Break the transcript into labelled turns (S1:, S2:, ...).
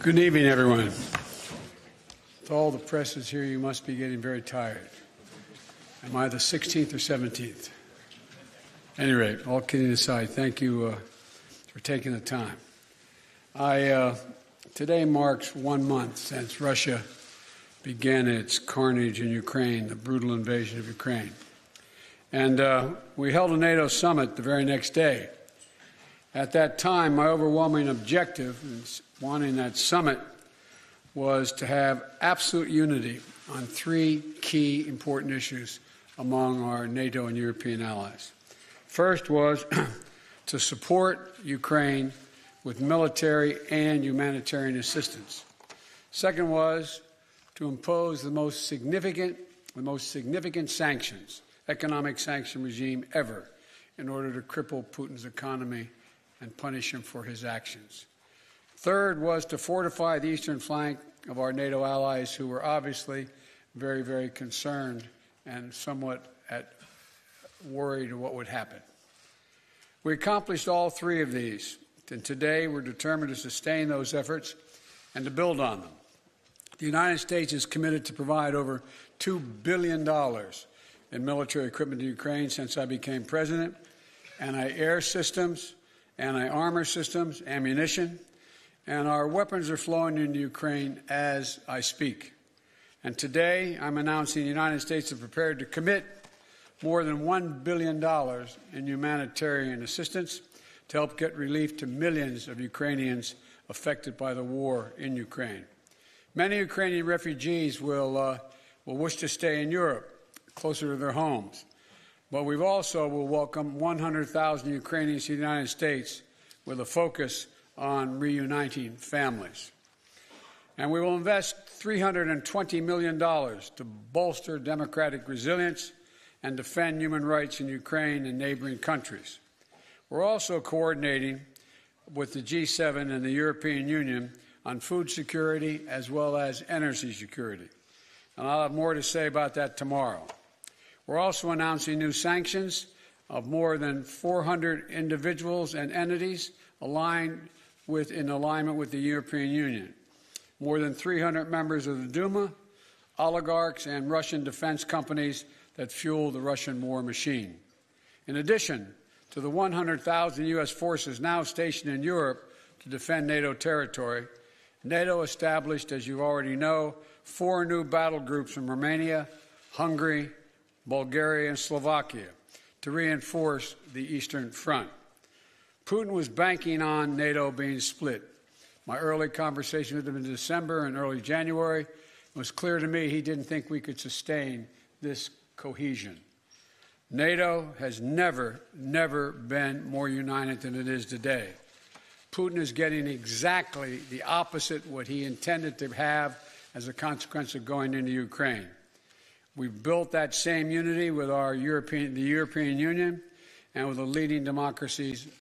S1: Good evening, everyone. With all the presses here, you must be getting very tired. Am I the 16th or 17th? At any rate, all kidding aside, thank you for taking the time. Today marks 1 month since Russia began its carnage in Ukraine, the brutal invasion of Ukraine. And we held a NATO summit the very next day. At that time, my overwhelming objective in wanting that summit was to have absolute unity on 3 key important issues among our NATO and European allies. First was to support Ukraine with military and humanitarian assistance. Second was to impose the most significant sanctions, economic sanction regime ever, in order to cripple Putin's economy and punish him for his actions. Third was to fortify the eastern flank of our NATO allies, who were obviously very, very concerned and somewhat worried of what would happen. We accomplished all 3 of these, and today we're determined to sustain those efforts and to build on them. The United States is committed to provide over $2 billion in military equipment to Ukraine since I became president, anti-air systems, anti-armor systems, ammunition, and our weapons are flowing into Ukraine as I speak. And today I'm announcing the United States is prepared to commit more than $1 billion in humanitarian assistance to help get relief to millions of Ukrainians affected by the war in Ukraine. Many Ukrainian refugees will wish to stay in Europe, closer to their homes. But we also will welcome 100,000 Ukrainians to the United States with a focus on reuniting families. And we will invest $320 million to bolster democratic resilience and defend human rights in Ukraine and neighboring countries. We're also coordinating with the G7 and the European Union on food security as well as energy security. And I'll have more to say about that tomorrow. We're also announcing new sanctions of more than 400 individuals and entities in alignment with the European Union. More than 300 members of the Duma, oligarchs, and Russian defense companies that fuel the Russian war machine. In addition to the 100,000 U.S. forces now stationed in Europe to defend NATO territory, NATO established, as you already know, 4 new battle groups in Romania, Hungary, Bulgaria, and Slovakia to reinforce the Eastern Front. Putin was banking on NATO being split. My early conversation with him in December and early January was clear to me he didn't think we could sustain this cohesion. NATO has never been more united than it is today. Putin is getting exactly the opposite what he intended to have as a consequence of going into Ukraine. We've built that same unity with the European Union and with the leading democracies